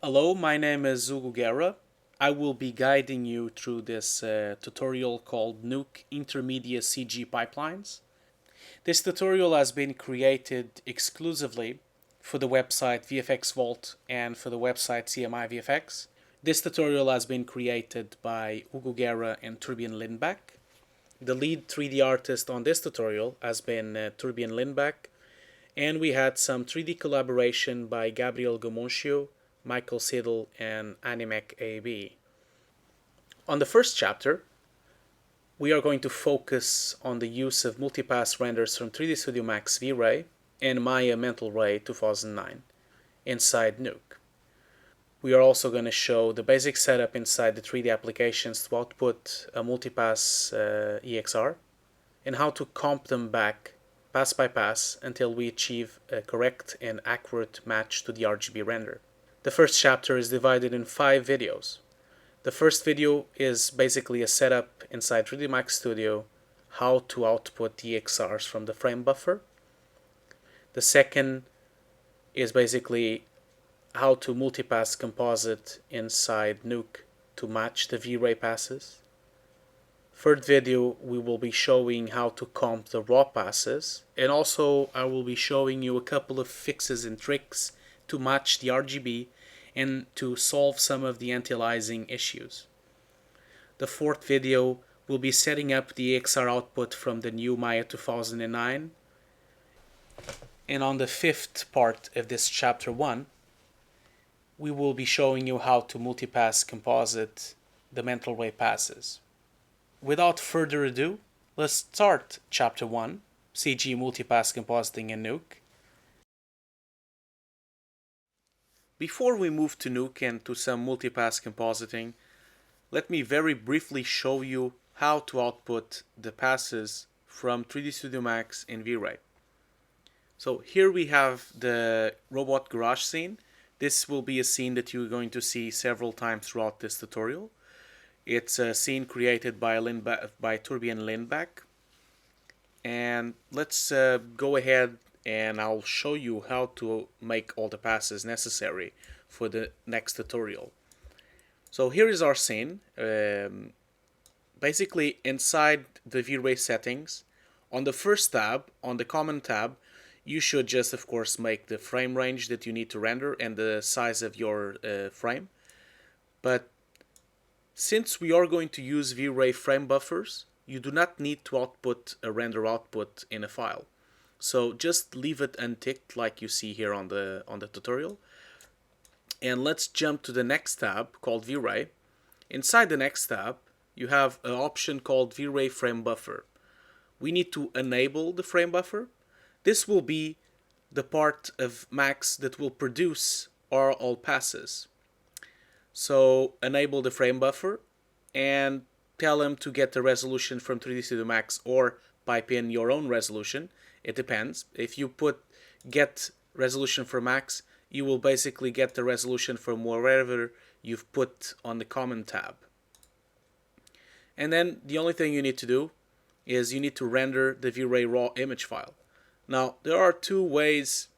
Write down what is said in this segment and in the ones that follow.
Hello, my name is Hugo Guerra. I will be guiding you through this tutorial called Nuke Intermediate CG Pipelines. This tutorial has been created exclusively for the website VfxVault and for the website CMI VFX. This tutorial has been created by Hugo Guerra and Torbjörn Lindback. The lead 3D artist on this tutorial has been Torbjörn Lindback, and we had some 3D collaboration by Gabriel Gomoncio, Michael Siddle, and Animec AB. On the first chapter, we are going to focus on the use of multipass renders from 3D Studio Max Vray and Maya Mental Ray 2009 inside Nuke. We are also going to show the basic setup inside the 3D applications to output a multipass EXR and how to comp them back pass by pass until we achieve a correct and accurate match to the RGB render. The first chapter is divided in 5 videos. The first video is basically a setup inside 3D Max Studio, how to output EXRs from the frame buffer. The second is basically how to multipass composite inside Nuke to match the V-Ray passes. Third video, we will be showing how to comp the raw passes, and also I will be showing you a couple of fixes and tricks to match the RGB and to solve some of the anti-aliasing issues. The fourth video will be setting up the EXR output from the new Maya 2009. And on the fifth part of this chapter 1, we will be showing you how to multipass composite the mental ray passes. Without further ado, let's start chapter 1, CG multipass compositing in Nuke. Before we move to Nuke and to some multipass compositing, let me very briefly show you how to output the passes from 3D Studio Max in V-Ray. So here we have the robot garage scene. This will be a scene that you're going to see several times throughout this tutorial. It's a scene created by Torbjörn Lindback. And let's go ahead and I'll show you how to make all the passes necessary for the next tutorial. So here is our scene. Basically inside the V-Ray settings, on the first tab, on the common tab, you should just of course make the frame range that you need to render and the size of your frame. But since we are going to use V-Ray frame buffers, you do not need to output a render output in a file. So just leave it unticked like you see here on the tutorial. And let's jump to the next tab called V-Ray. Inside the next tab, you have an option called V-Ray frame buffer. We need to enable the frame buffer. This will be the part of Max that will produce all passes. So enable the frame buffer and tell him to get the resolution from 3D Studio Max or pipe in your own resolution. It depends. If you put get resolution for Max, you will basically get the resolution from wherever you've put on the common tab. And then the only thing you need to do is you need to render the V-Ray raw image file. Now, there are 2 ways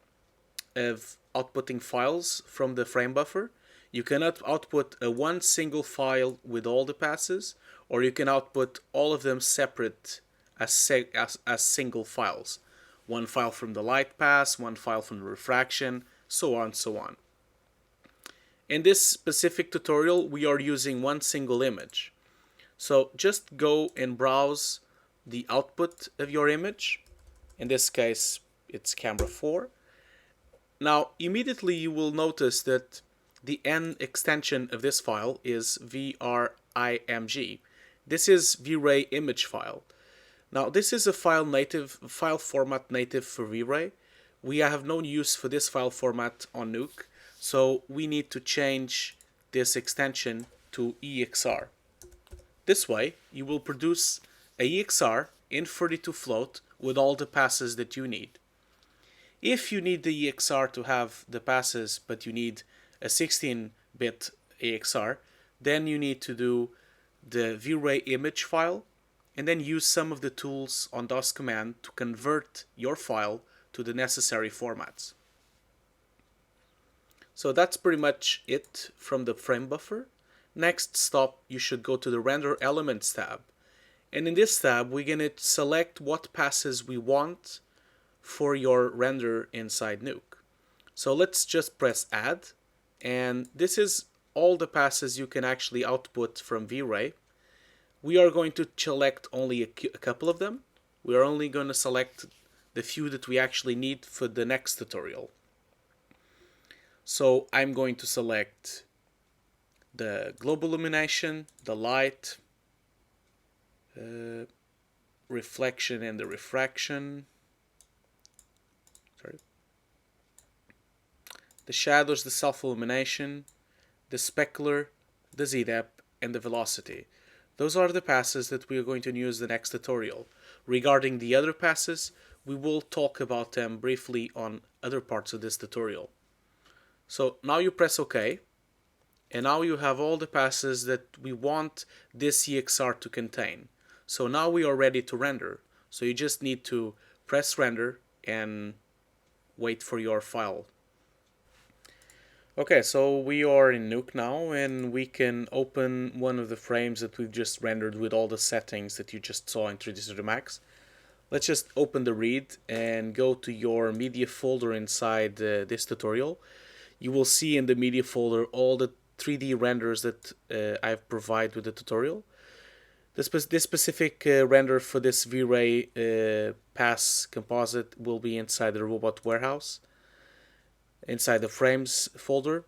of outputting files from the frame buffer. You can output one single file with all the passes, or you can output all of them separate as single files. One file from the light pass, one file from the refraction, so on and so on. In this specific tutorial, we are using one single image. So just go and browse the output of your image. In this case, it's camera 4. Now, immediately you will notice that the N extension of this file is VRIMG. This is V-Ray image file. Now, this is a file format native for V-Ray. We have no use for this file format on Nuke, so we need to change this extension to EXR. This way, you will produce a EXR in 32 float with all the passes that you need. If you need the EXR to have the passes, but you need a 16-bit EXR, then you need to do the V-Ray image file and then use some of the tools on DOS command to convert your file to the necessary formats. So that's pretty much it from the frame buffer. Next stop, you should go to the Render Elements tab. And in this tab, we're going to select what passes we want for your render inside Nuke. So let's just press Add. And this is all the passes you can actually output from Vray. We are going to select only a couple of them. We are only going to select the few that we actually need for the next tutorial. So I'm going to select the global illumination, the light, reflection and the refraction, the shadows, the self-illumination, the specular, the z-depth, and the velocity. Those are the passes that we are going to use the next tutorial. Regarding the other passes, we will talk about them briefly on other parts of this tutorial. So now you press OK, and now you have all the passes that we want this EXR to contain. So now we are ready to render. So you just need to press render and wait for your file. Okay, so we are in Nuke now, and we can open one of the frames that we've just rendered with all the settings that you just saw in 3ds Studio Max. Let's just open the read and go to your media folder inside this tutorial. You will see in the media folder all the 3D renders that I've provided with the tutorial. This specific render for this Vray pass composite will be inside the robot warehouse, inside the frames folder.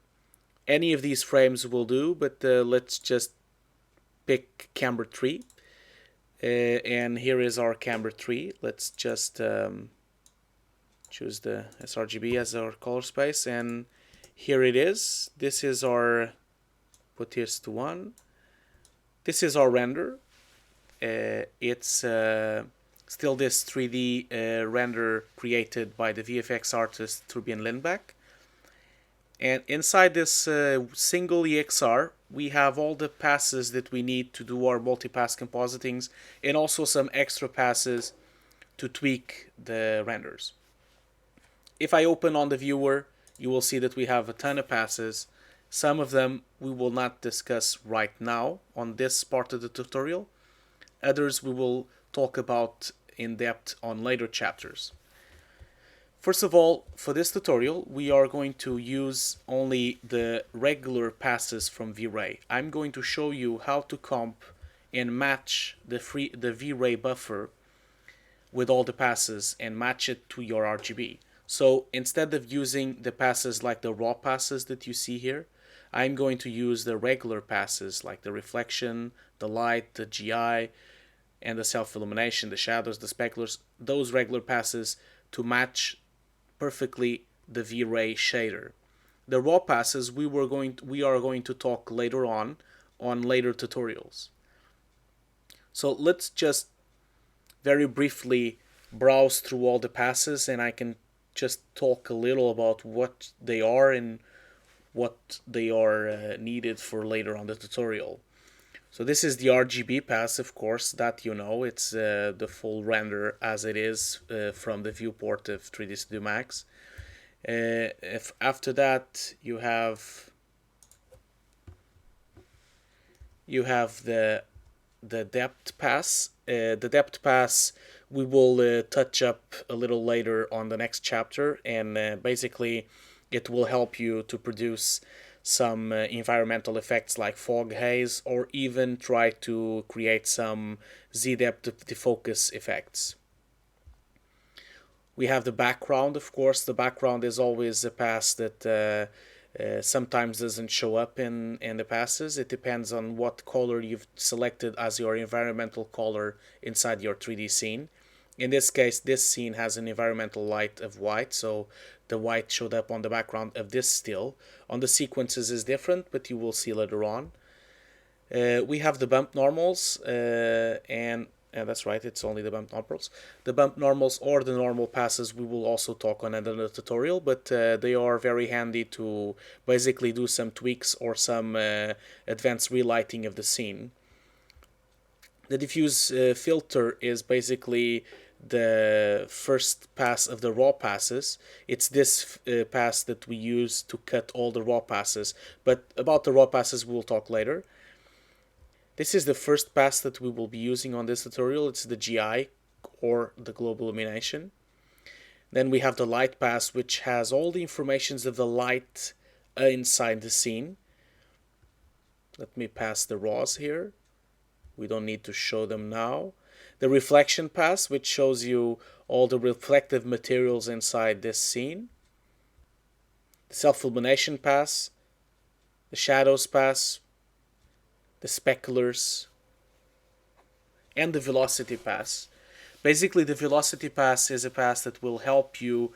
Any of these frames will do, but let's just pick camera 3. And here is our camera 3. Let's just choose the sRGB as our color space, and here it is. This is our, put this to 1. This is our render. It's still this 3D render created by the VFX artist Torbjörn Lindbäck. And inside this single EXR, we have all the passes that we need to do our multipass compositings, and also some extra passes to tweak the renders. If I open on the viewer, you will see that we have a ton of passes. Some of them we will not discuss right now on this part of the tutorial. Others we will talk about in depth on later chapters. First of all, for this tutorial, we are going to use only the regular passes from Vray. I'm going to show you how to comp and match the Vray buffer with all the passes and match it to your RGB. So instead of using the passes like the raw passes that you see here, I'm going to use the regular passes like the reflection, the light, the GI, and the self-illumination, the shadows, the speculars, those regular passes to match perfectly the Vray shader. The raw passes we are going to talk later on later tutorials. So let's just very briefly browse through all the passes, and I can just talk a little about what they are and what they are needed for later on the tutorial. So this is the RGB pass, of course, that you know, it's the full render as it is from the viewport of 3ds Studio Max. If after that you have the depth pass. The depth pass we will touch up a little later on the next chapter, and basically it will help you to produce some environmental effects like fog haze, or even try to create some z-depth defocus effects. We have the background, of course. The background is always a pass that sometimes doesn't show up in the passes. It depends on what color you've selected as your environmental color inside your 3D scene. In this case, this scene has an environmental light of white, so the white showed up on the background of this still. On the sequences is different, but you will see later on. We have the bump normals, and that's right, it's only the bump normals. The bump normals or the normal passes we will also talk on another tutorial, but they are very handy to basically do some tweaks or some advanced relighting of the scene. The diffuse filter is basically the first pass of the raw passes. It's this pass that we use to cut all the raw passes. But about the raw passes, we'll talk later. This is the first pass that we will be using on this tutorial. It's the GI, or the global illumination. Then we have the light pass, which has all the informations of the light inside the scene. Let me pass the raws here. We don't need to show them now. The reflection pass, which shows you all the reflective materials inside this scene. The self-illumination pass. The shadows pass. The speculars. And the velocity pass. Basically, the velocity pass is a pass that will help you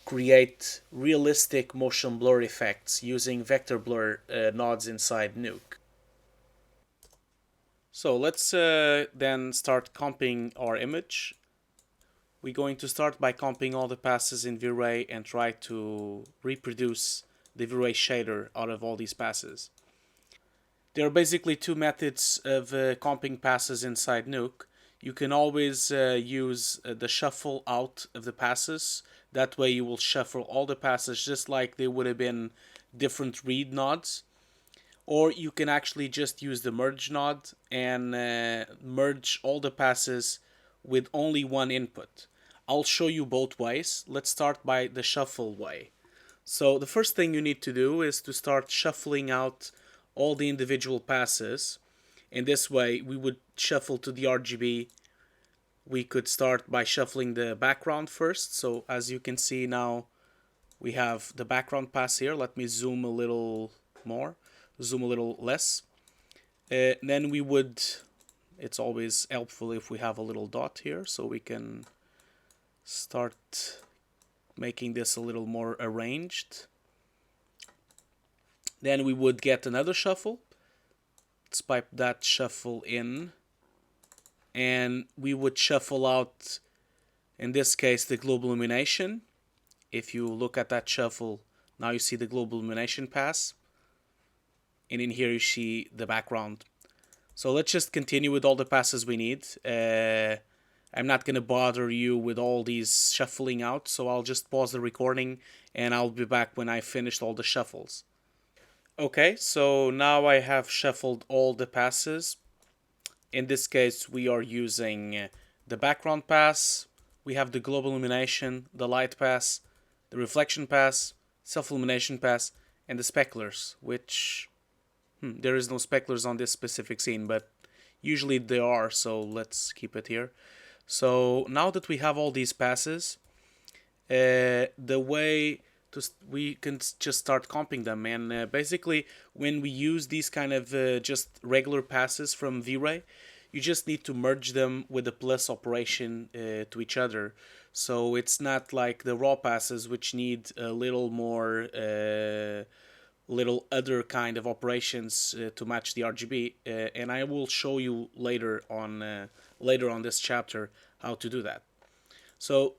create realistic motion blur effects using vector blur nodes inside Nuke. So let's then start comping our image. We're going to start by comping all the passes in Vray and try to reproduce the Vray shader out of all these passes. There are basically two methods of comping passes inside Nuke. You can always use the shuffle out of the passes. That way you will shuffle all the passes just like they would have been different read nodes. Or you can actually just use the merge node and merge all the passes with only one input. I'll show you both ways. Let's start by the shuffle way. So the first thing you need to do is to start shuffling out all the individual passes. In this way, we would shuffle to the RGB. We could start by shuffling the background first. So as you can see now, we have the background pass here. Let me zoom a little more, zoom a little less. Then we would, it's always helpful if we have a little dot here, so we can start making this a little more arranged. Then we would get another shuffle. Let's pipe that shuffle in. And we would shuffle out, in this case, the global illumination. If you look at that shuffle, now you see the global illumination pass. And in here you see the background. So let's just continue with all the passes we need. I'm not going to bother you with all these shuffling out, so I'll just pause the recording and I'll be back when I finished all the shuffles. Okay, so now I have shuffled all the passes. In this case, we are using the background pass, we have the global illumination, the light pass, the reflection pass, self-illumination pass, and the speculars, which there is no speculars on this specific scene, but usually there are, so let's keep it here. So now that we have all these passes, the way we can just start comping them, and basically when we use these kind of just regular passes from Vray, you just need to merge them with a plus operation to each other. So it's not like the raw passes, which need a little more little other kind of operations to match the RGB, and I will show you later on this chapter how to do that. So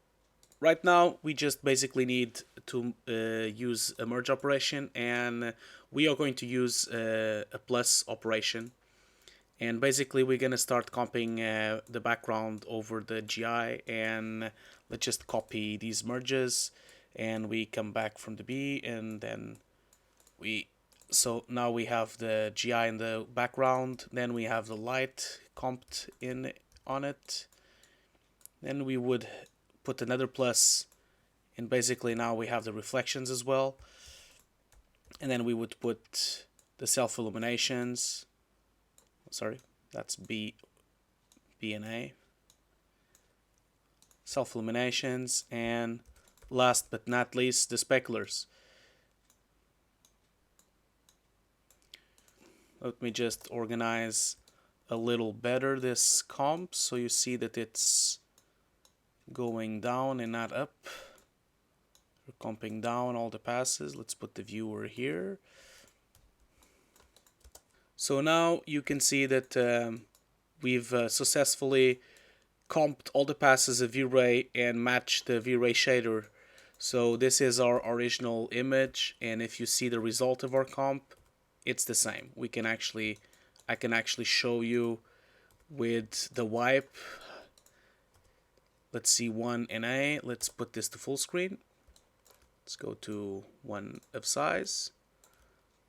right now we just basically need to use a merge operation, and we are going to use a plus operation, and basically we're going to start comping the background over the GI, and let's just copy these merges, and we come back from the B, and then so now we have the GI in the background, then we have the light comped in on it, then we would put another plus, and basically now we have the reflections as well, and then we would put the self-illuminations, sorry, that's B and A, self-illuminations, and last but not least the speculars. Let me just organize a little better this comp so you see that it's going down and not up. We're comping down all the passes. Let's put the viewer here. So now you can see that we've successfully comped all the passes of Vray and matched the Vray shader. So this is our original image, and if you see the result of our comp, it's the same. I can actually show you with the wipe. let's see, 1 NA. Let's put this to full screen. Let's go to 1 of size.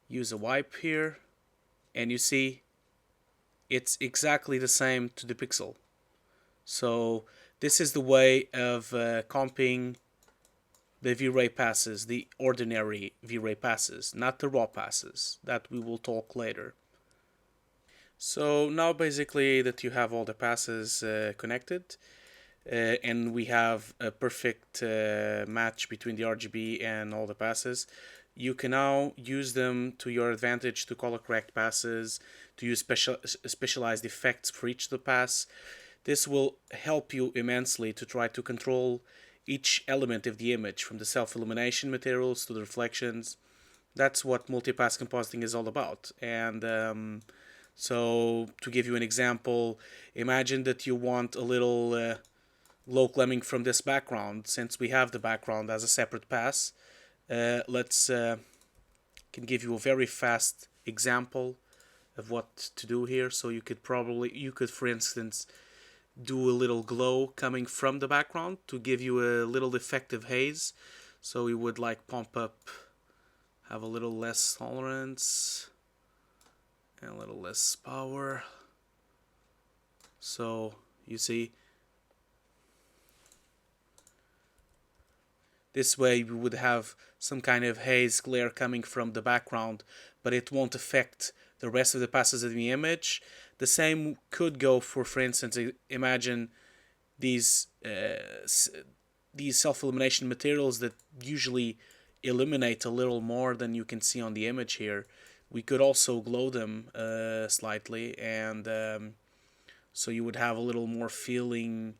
Use a wipe here. And you see, it's exactly the same to the pixel. So this is the way of comping the V-Ray passes, the ordinary V-Ray passes, not the raw passes. That we will talk later. So now basically that you have all the passes connected, and we have a perfect match between the RGB and all the passes, you can now use them to your advantage to color correct passes, to use specialized effects for each of the pass. This will help you immensely to try to control each element of the image, from the self-illumination materials to the reflections. That's what multipass compositing is all about. And so to give you an example, imagine that you want a little glow clumping from this background. Since we have the background as a separate pass, let's can give you a very fast example of what to do here. So you could for instance do a little glow coming from the background to give you a little effect of haze. So we would like pump up, have a little less tolerance and a little less power. So you see, this way we would have some kind of haze glare coming from the background, but it won't affect the rest of the passes of the image. The same could go for instance, imagine these self-illumination materials that usually illuminate a little more than you can see on the image here. We could also glow them slightly, and so you would have a little more feeling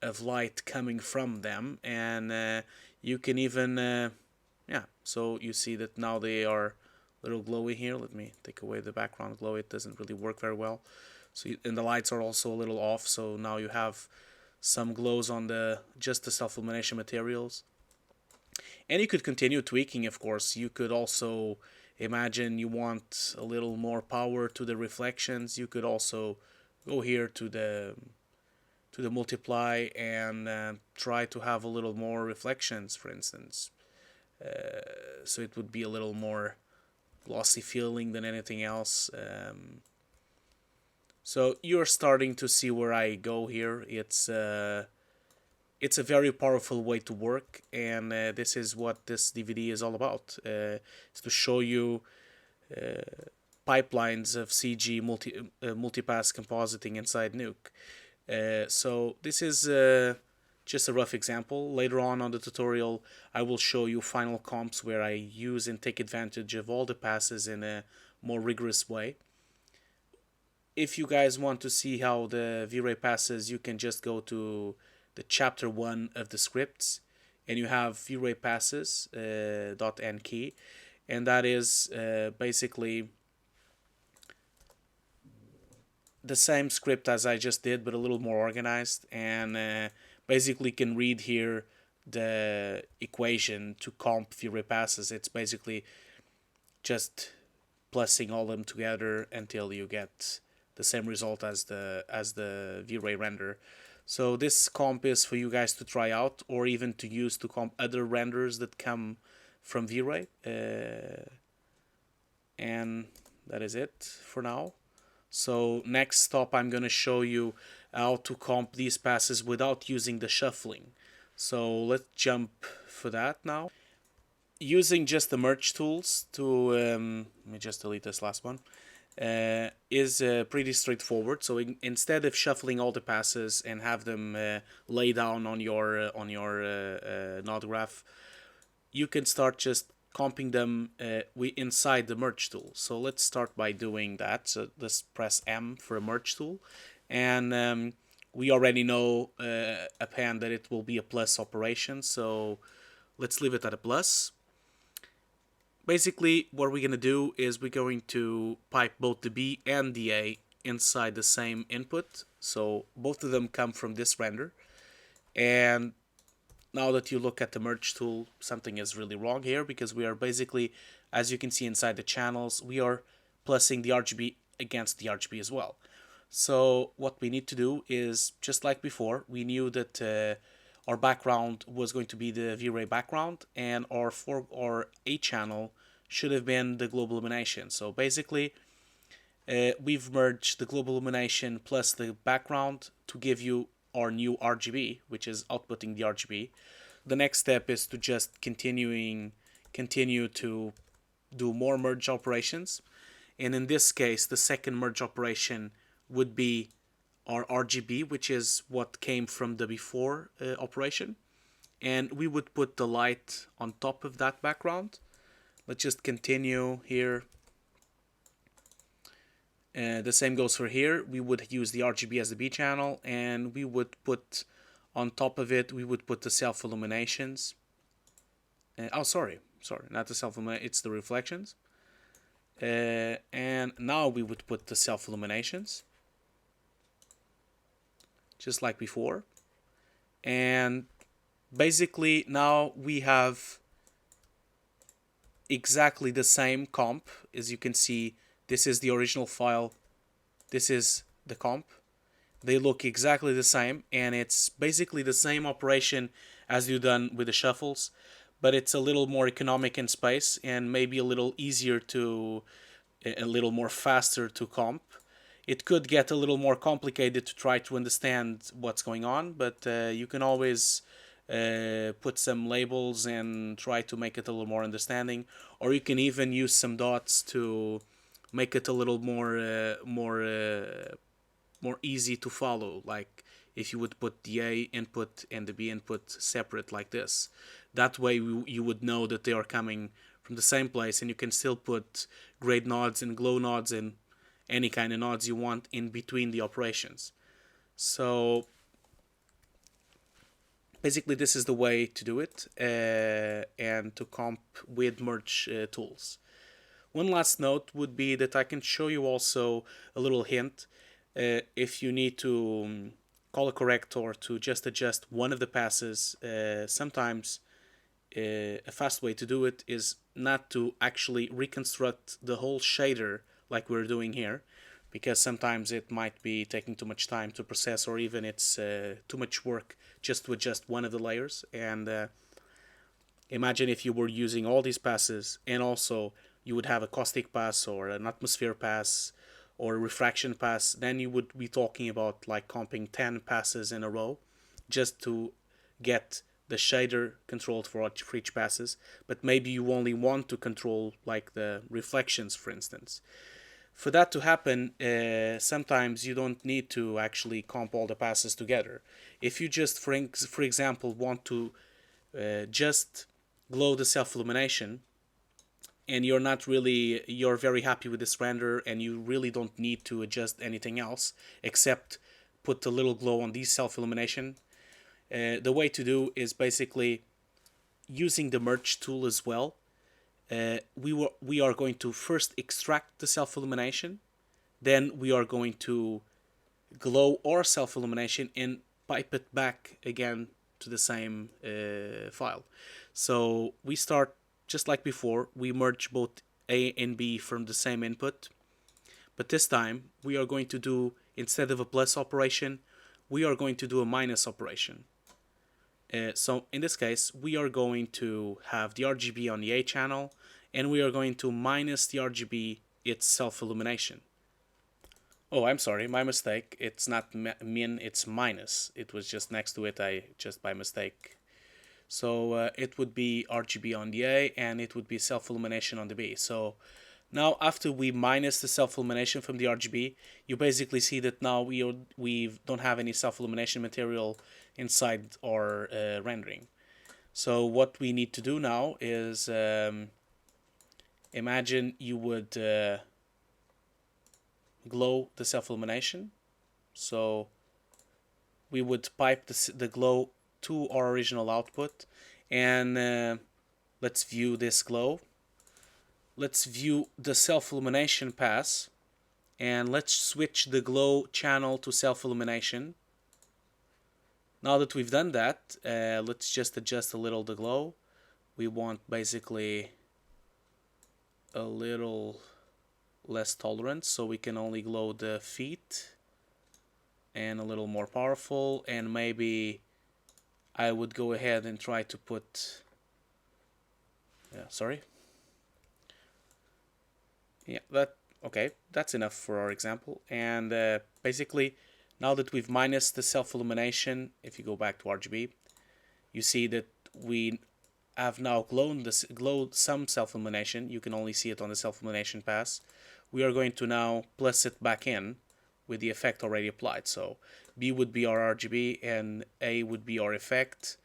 of light coming from them, and you can even so you see that now they are a little glowy here. Let me take away the background glow, it doesn't really work very well. So and the lights are also a little off, so now you have some glows on just the self-illumination materials. And you could continue tweaking, of course. You could also imagine you want a little more power to the reflections. You could also go here to the multiply and try to have a little more reflections, for instance. So it would be a little more glossy feeling than anything else. So you're starting to see where I go here. It's a very powerful way to work, and this is what this DVD is all about. It's to show you pipelines of CG multipass compositing inside Nuke. So this is just a rough example. Later on the tutorial, I will show you final comps where I use and take advantage of all the passes in a more rigorous way. If you guys want to see how the V-Ray passes, you can just go to the chapter 1 of the scripts, and you have V-Ray passes .n key, and that is basically the same script as I just did, but a little more organized, and basically can read here the equation to comp V-Ray passes. It's basically just plussing all of them together until you get the same result as the V-Ray render. So this comp is for you guys to try out, or even to use to comp other renders that come from V-Ray. And that is it for now. So next stop, I'm going to show you how to comp these passes without using the shuffling. So let's jump for that now. Using just the merge tools to, let me just delete this last one, is pretty straightforward. So instead of shuffling all the passes and have them lay down on your node graph, you can start just comping them inside the merge tool. So let's start by doing that. So let's press M for a merge tool, and we already know append that it will be a plus operation, so let's leave it at a plus. Basically, what we're going to do is we're going to pipe both the B and the A inside the same input. So both of them come from this render. And now that you look at the merge tool, something is really wrong here, because we are basically, as you can see inside the channels, we are plussing the RGB against the RGB as well. So what we need to do is, just like before, we knew that our background was going to be the V-Ray background, and our A channel should have been the global illumination. So basically, we've merged the global illumination plus the background to give you our new RGB, which is outputting the RGB. The next step is to just continue to do more merge operations. And in this case, the second merge operation would be our RGB, which is what came from the before operation. And we would put the light on top of that background. Let's just continue here. The same goes for here. We would use the RGB as the B channel, and we would put on top of it, we would put the self illuminations. Sorry, not the self illumination, it's the reflections. And now we would put the self illuminations, just like before. And basically now we have exactly the same comp. As you can see, this is the original file, this is the comp. They look exactly the same, and it's basically the same operation as you done with the shuffles, but it's a little more economic in space and maybe a little easier to, a little more faster to comp. It could get a little more complicated to try to understand what's going on, but you can always put some labels and try to make it a little more understanding, or you can even use some dots to make it a little more easy to follow, like if you would put the A input and the B input separate like this. That way you would know that they are coming from the same place, and you can still put grade nodes and glow nodes and any kind of nodes you want in between the operations. So basically this is the way to do it, and to comp with merge tools. One last note would be that I can show you also a little hint. If you need to call a corrector to just adjust one of the passes, sometimes a fast way to do it is not to actually reconstruct the whole shader like we're doing here, because sometimes it might be taking too much time to process, or even it's too much work just to adjust one of the layers. And imagine if you were using all these passes, and also you would have a caustic pass or an atmosphere pass or a refraction pass, then you would be talking about like comping 10 passes in a row just to get the shader controlled for each passes. But maybe you only want to control like the reflections, for instance. For that to happen, sometimes you don't need to actually comp all the passes together. If you just, for example, want to just glow the self-illumination, and you're very happy with this render, and you really don't need to adjust anything else except put a little glow on these self-illumination, the way to do is basically using the merge tool as well. We are going to first extract the self-illumination, then we are going to glow our self-illumination and pipe it back again to the same file. So we start just like before, we merge both A and B from the same input, but this time we are going to do, instead of a plus operation, we are going to do a minus operation. So in this case, we are going to have the RGB on the A channel, and we are going to minus the RGB its self-illumination. Oh, I'm sorry, my mistake. It's not min, it's minus. It was just next to it, I just by mistake. So it would be RGB on the A, and it would be self-illumination on the B. So now after we minus the self-illumination from the RGB, you basically see that now we don't have any self-illumination material inside our rendering. So what we need to do now is imagine you would glow the self-illumination. So we would pipe the glow to our original output, and let's view this glow. Let's view the self-illumination pass, and let's switch the glow channel to self-illumination. Now that we've done that, let's just adjust a little the glow. We want basically a little less tolerance, so we can only glow the feet. and a little more powerful, and maybe I would go ahead and try to put sorry. Yeah, okay, that's enough for our example. And basically, now that we've minus the self-illumination, if you go back to RGB, you see that we have now glowed some self-illumination. You can only see it on the self-illumination pass. We are going to now plus it back in with the effect already applied. So B would be our RGB and A would be our effect.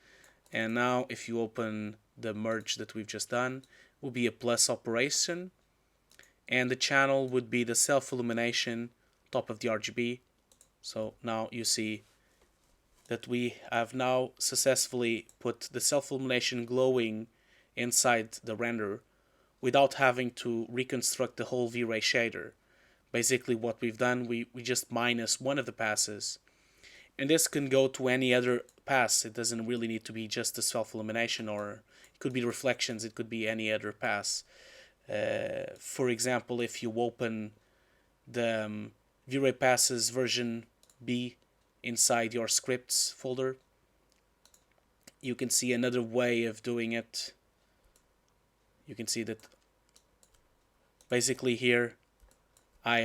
And now if you open the merge that we've just done, it will be a plus operation. And the channel would be the self-illumination top of the RGB. So now you see that we have now successfully put the self-illumination glowing inside the render without having to reconstruct the whole V-Ray shader. Basically what we've done, we just minus one of the passes. And this can go to any other pass. It doesn't really need to be just the self-illumination, or it could be reflections, it could be any other pass. For example, if you open the V-Ray passes version B inside your scripts folder, you can see another way of doing it. You can see that basically here I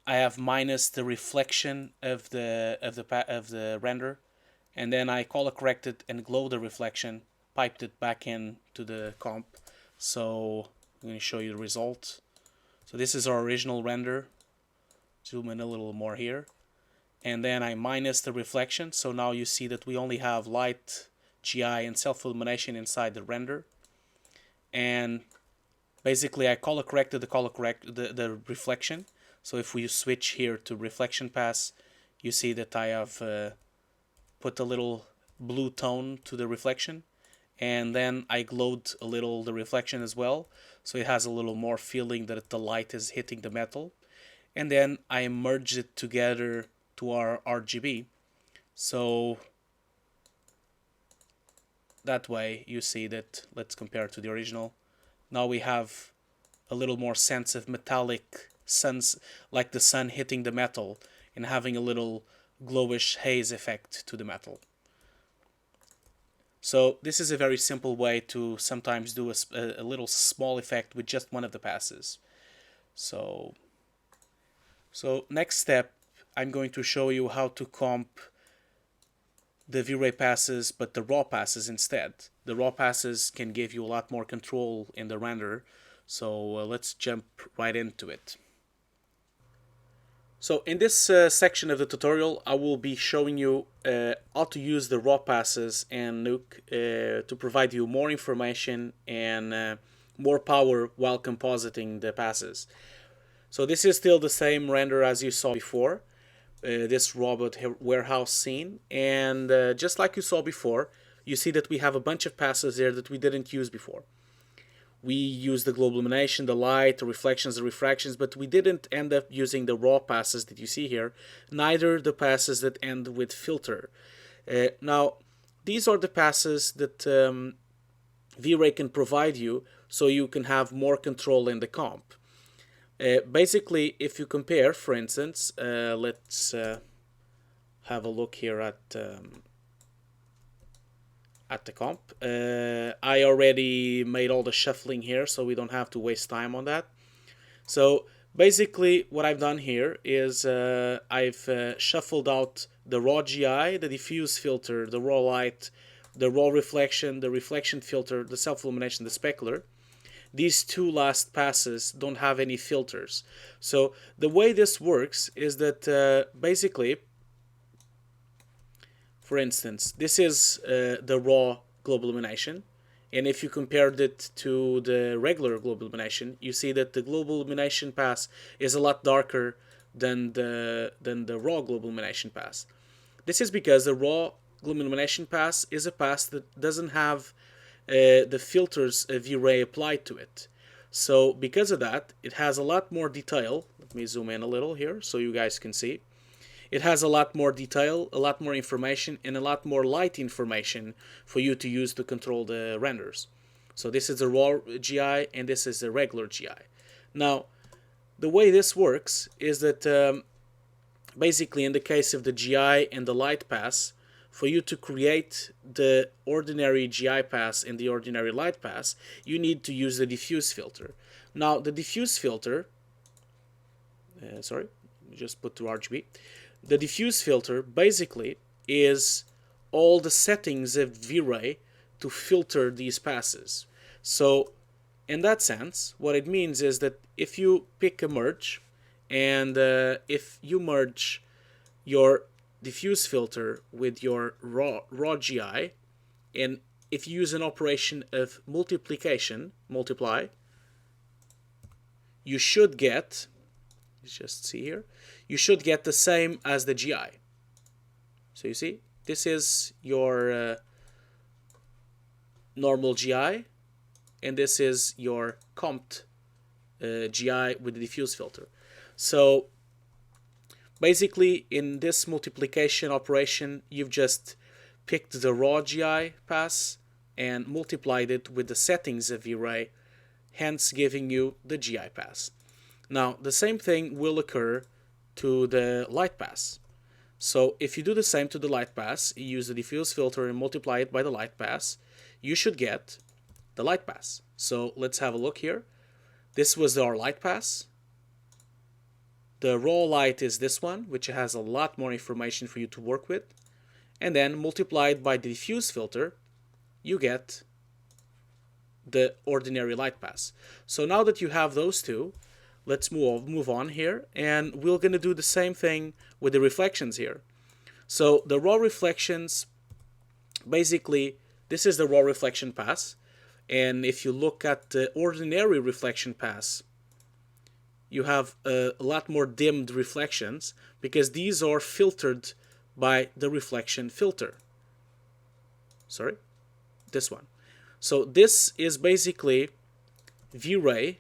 have minus the reflection of the render, and then I color corrected and glow the reflection, piped it back in to the comp. So I'm going to show you the result. So this is our original render. Zoom in a little more here, and then I minus the reflection. So now you see that we only have light, GI, and self-illumination inside the render. And basically I color corrected the reflection. So if we switch here to reflection pass, you see that I have put a little blue tone to the reflection, and then I glowed a little the reflection as well, so it has a little more feeling that the light is hitting the metal. And then I merged it together to our RGB. So that way you see that, let's compare to the original. Now we have a little more sense of metallic suns, like the sun hitting the metal and having a little glowish haze effect to the metal. So this is a very simple way to sometimes do a little small effect with just one of the passes. So next step, I'm going to show you how to comp the V-Ray passes, but the raw passes instead. The raw passes can give you a lot more control in the render, so let's jump right into it. So in this section of the tutorial, I will be showing you how to use the raw passes and Nuke to provide you more information and more power while compositing the passes. So this is still the same render as you saw before, this robot warehouse scene, and just like you saw before, you see that we have a bunch of passes there that we didn't use before. We used the global illumination, the light, the reflections, the refractions, but we didn't end up using the raw passes that you see here, neither the passes that end with filter. Now, these are the passes that V-Ray can provide you so you can have more control in the comp. Basically, if you compare, for instance, let's have a look here at the comp. I already made all the shuffling here, so we don't have to waste time on that. So basically, what I've done here is I've shuffled out the raw GI, the diffuse filter, the raw light, the raw reflection, the reflection filter, the self-illumination, the specular. These two last passes don't have any filters. So the way this works is that basically, for instance, this is the raw global illumination. And if you compared it to the regular global illumination, you see that the global illumination pass is a lot darker than the raw global illumination pass. This is because the raw global illumination pass is a pass that doesn't have the filters of V-Ray applied to it. So because of that, it has a lot more detail. Let me zoom in a little here so you guys can see. It has a lot more detail, a lot more information, and a lot more light information for you to use to control the renders. So this is the raw GI and this is the regular GI. Now, the way this works is that basically in the case of the GI and the light pass, for you to create the ordinary GI pass and the ordinary light pass, you need to use the diffuse filter. Now the diffuse filter, just put to RGB. The diffuse filter basically is all the settings of Vray to filter these passes. So in that sense, what it means is that if you pick a merge, and if you merge your diffuse filter with your raw GI, and if you use an operation of multiply, you should get, just see here, you should get the same as the GI. So you see, this is your normal GI, and this is your comped GI with the diffuse filter. So basically in this multiplication operation, you've just picked the raw GI pass and multiplied it with the settings of Vray, hence giving you the GI pass. Now the same thing will occur to the light pass. So if you do the same to the light pass, you use the diffuse filter and multiply it by the light pass, you should get the light pass. So let's have a look here. This was our light pass. The raw light is this one, which has a lot more information for you to work with. And then multiplied by the diffuse filter, you get the ordinary light pass. So now that you have those two, let's move on here, and we're going to do the same thing with the reflections here. So the raw reflections, basically, this is the raw reflection pass. And if you look at the ordinary reflection pass, you have a lot more dimmed reflections because these are filtered by the reflection filter. Sorry, this one. So this is basically Vray.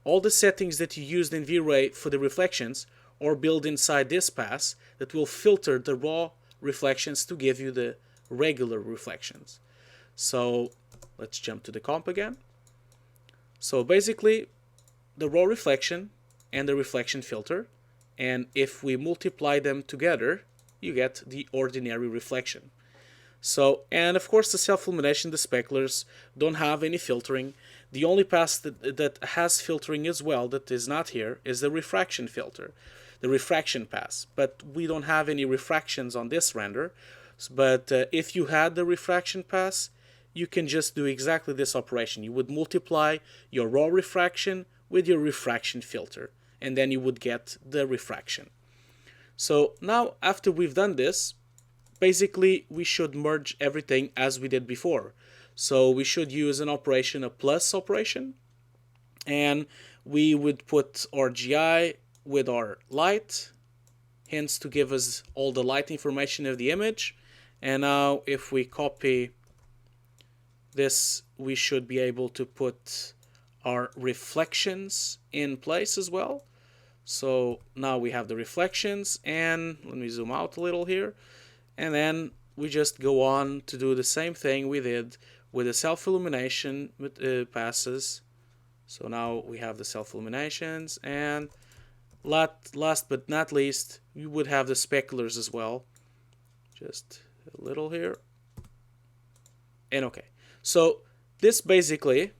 All the settings that you used in Vray for the reflections are built inside this pass that will filter the raw reflections to give you the regular reflections. So let's jump to the comp again. So basically the raw reflection and the reflection filter, and if we multiply them together, you get the ordinary reflection. So, and of course the self-illumination, the speculars don't have any filtering. The only pass that has filtering as well that is not here is the refraction filter, the refraction pass. But we don't have any refractions on this render. But if you had the refraction pass, you can just do exactly this operation. You would multiply your raw refraction with your refraction filter, and then you would get the refraction. So now after we've done this, basically we should merge everything as we did before. So we should use an operation, a plus operation, and we would put our GI with our light, hence to give us all the light information of the image. And now if we copy this, we should be able to put our reflections in place as well. So now we have the reflections, and let me zoom out a little here, and then we just go on to do the same thing we did with the self-illumination passes. So now we have the self-illuminations, and last but not least, you would have the speculars as well. Just a little here. And okay. So this basically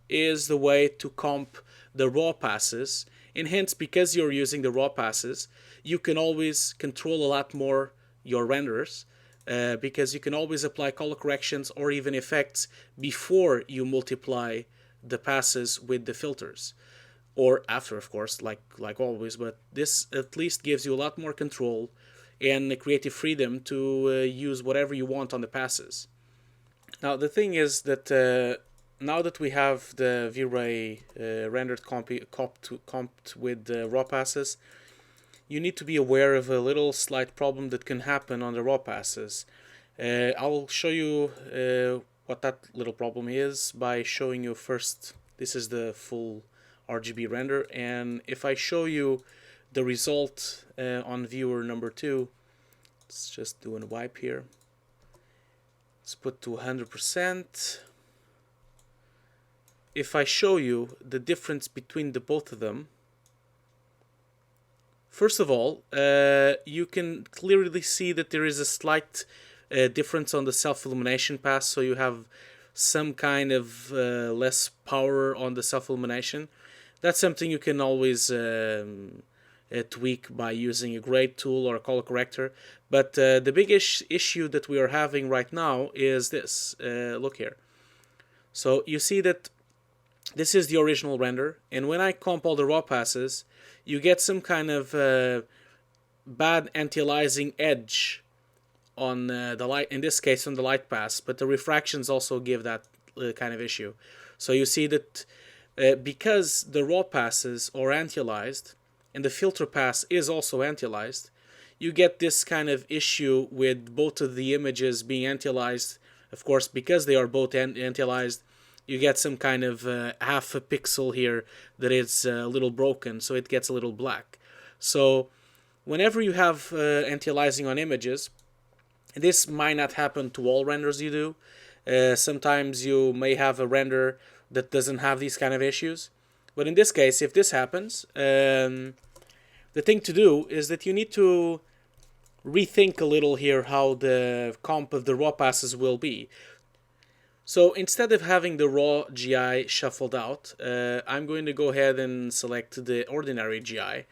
is the way to comp the raw passes, and hence because you're using the raw passes, you can always control a lot more your renders, because you can always apply color corrections or even effects before you multiply the passes with the filters, or after, of course, like always. But this at least gives you a lot more control and creative freedom to use whatever you want on the passes. Now the thing is that now that we have the Vray rendered comped with the raw passes, you need to be aware of a little slight problem that can happen on the raw passes. I'll show you what that little problem is by showing you first. This is the full RGB render, and if I show you the result on viewer number 2, let's just do a wipe here. Let's put to 100%. if I show you the difference between the both of them, first of all, you can clearly see that there is a slight difference on the self-illumination pass, so you have some kind of less power on the self-illumination. That's something you can always tweak by using a grade tool or a color corrector. But the biggest issue that we are having right now is this. Look here. So you see that this is the original render, and when I comp all the raw passes, you get some kind of bad anti-aliasing edge on the light, in this case on the light pass, but the refractions also give that kind of issue. So you see that because the raw passes are anti-aliased and the filter pass is also anti-aliased, you get this kind of issue with both of the images being anti-aliased. Of course, because they are both anti-aliased, you get some kind of half a pixel here that is a little broken, so it gets a little black. So whenever you have anti-aliasing on images, this might not happen to all renders you do. Sometimes you may have a render that doesn't have these kind of issues. But in this case, if this happens, the thing to do is that you need to rethink a little here how the comp of the raw passes will be. So instead of having the raw GI shuffled out, I'm going to go ahead and select the ordinary GI.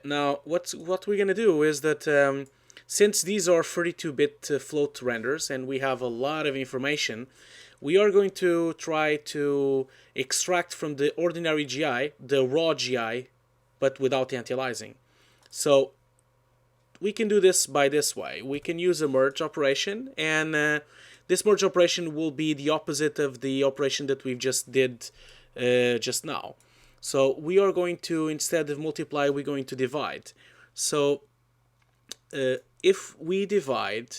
Now, what we're going to do is that since these are 32-bit float renders and we have a lot of information, we are going to try to extract from the ordinary GI the raw GI, but without the anti-aliasing. So we can do this by this way. We can use a merge operation, and this merge operation will be the opposite of the operation that we've just did just now. So we are going to, instead of multiply, we're going to divide. So if we divide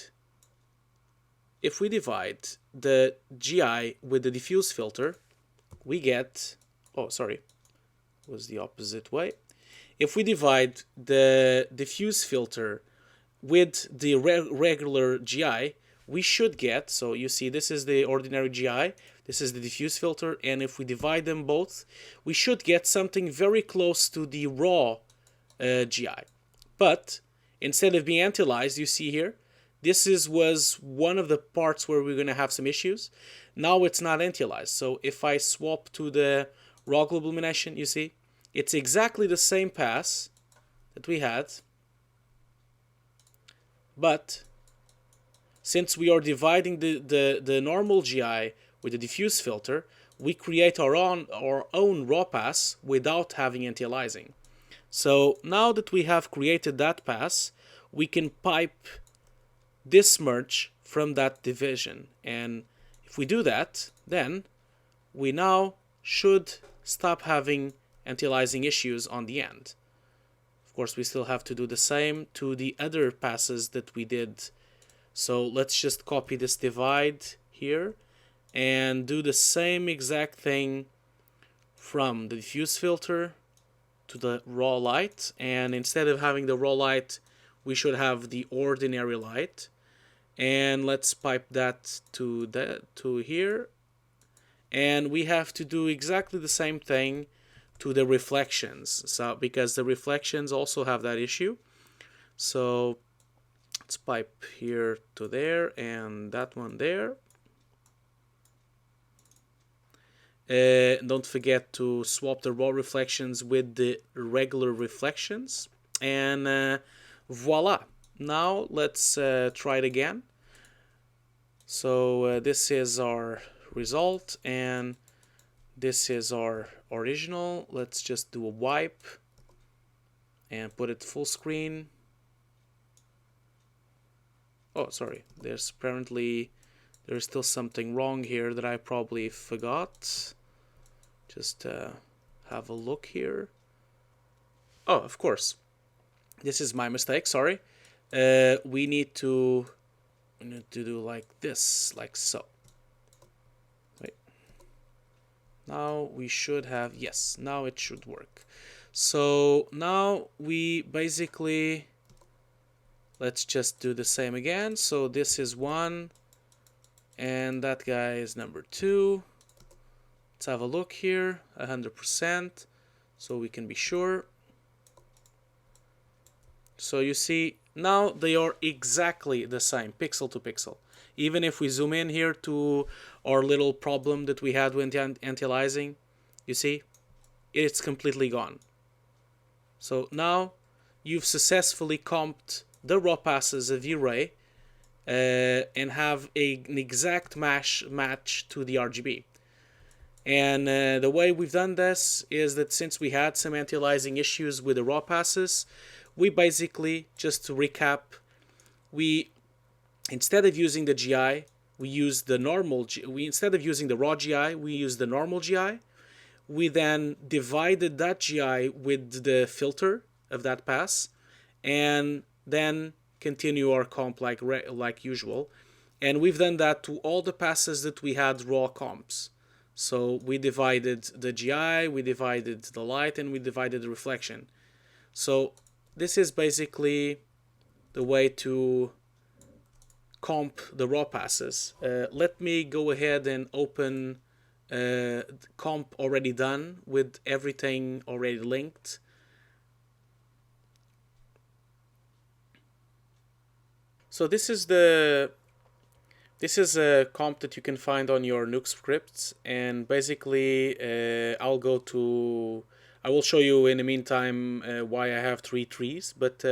the GI with the diffuse filter, we get, oh sorry, it was the opposite way. If we divide the diffuse filter with the regular GI, we should get, so you see this is the ordinary GI, this is the diffuse filter, and if we divide them both, we should get something very close to the raw GI. But instead of being anti-aliased, you see here, this was one of the parts where we're going to have some issues. Now it's not anti-aliased. So if I swap to the raw global illumination, you see, it's exactly the same pass that we had. But since we are dividing the normal GI with the diffuse filter, we create our own raw pass without having anti-aliasing. So now that we have created that pass, we can pipe this merge from that division. And if we do that, then we now should stop having anti-aliasing issues on the end. Of course, we still have to do the same to the other passes that we did. So let's just copy this divide here and do the same exact thing from the diffuse filter to the raw light. And instead of having the raw light, we should have the ordinary light. And let's pipe that to here. And we have to do exactly the same thing to the reflections, so because the reflections also have that issue. So let's pipe here to there and that one there. Don't forget to swap the raw reflections with the regular reflections, and voila. Now let's try it again. So this is our result and this is our original. Let's just do a wipe and put it full screen. Oh, sorry, there's still something wrong here that I probably forgot. Just have a look here. Oh, of course, this is my mistake, sorry. We need to do like this, like so. Wait. Now we should have, yes, now it should work. So now we basically, let's just do the same again. So this is 1 and that guy is number 2. Let's have a look here, 100%, so we can be sure. So you see, now they are exactly the same, pixel to pixel. Even if we zoom in here to our little problem that we had with anti-aliasing, you see, it's completely gone. So now you've successfully comped the raw passes of Vray and have an exact match to the RGB. And the way we've done this is that since we had some anti-aliasing issues with the raw passes, we basically, just to recap, we instead of using the GI, we used the normal. Instead of using the raw GI, we used the normal GI. We then divided that GI with the filter of that pass, and then continue our comp like usual. And we've done that to all the passes that we had raw comps. So we divided the GI, we divided the light, and we divided the reflection. So this is basically the way to comp the raw passes. Let me go ahead and open comp already done with everything already linked. So this is a comp that you can find on your Nuke scripts, and basically I will show you in the meantime why I have 3 trees. But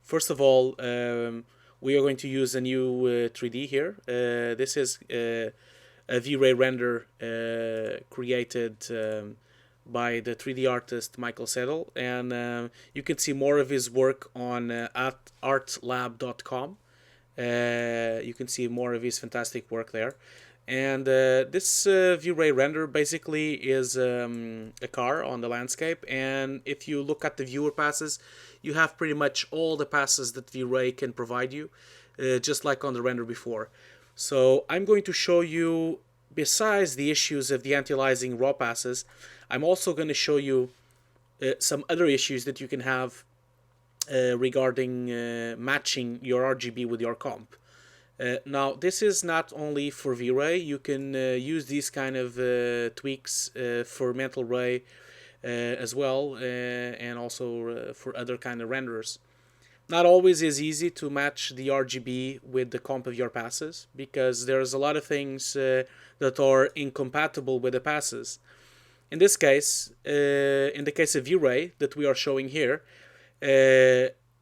first of all, we are going to use a new 3D here. This is a Vray render created by the 3D artist Michael Settle, and you can see more of his work on at artlab.com. You can see more of his fantastic work there. And this Vray render basically is a car on the landscape, and if you look at the viewer passes, you have pretty much all the passes that Vray can provide you, just like on the render before. So I'm going to show you, besides the issues of the anti-aliasing raw passes, I'm also going to show you some other issues that you can have regarding matching your RGB with your comp. Now, this is not only for V-Ray. You can use these kind of tweaks for Mental Ray as well, and also for other kind of renderers. Not always is easy to match the RGB with the comp of your passes, because there's a lot of things that are incompatible with the passes. In this case, in the case of V-Ray that we are showing here,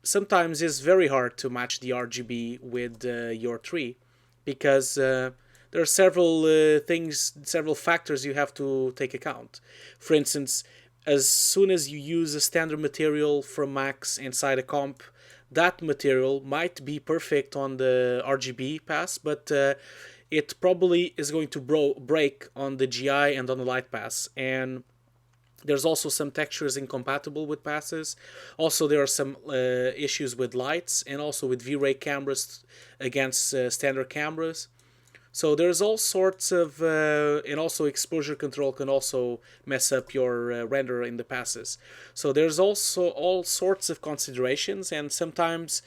sometimes it's very hard to match the RGB with your tree, because there are several factors you have to take account. For instance, as soon as you use a standard material from Max inside a comp, that material might be perfect on the RGB pass, but it probably is going to break on the GI and on the light pass. And there's also some textures incompatible with passes. Also, there are some issues with lights and also with V-Ray cameras against standard cameras. So there's all sorts of, and also exposure control can also mess up your render in the passes. So there's also all sorts of considerations, and sometimes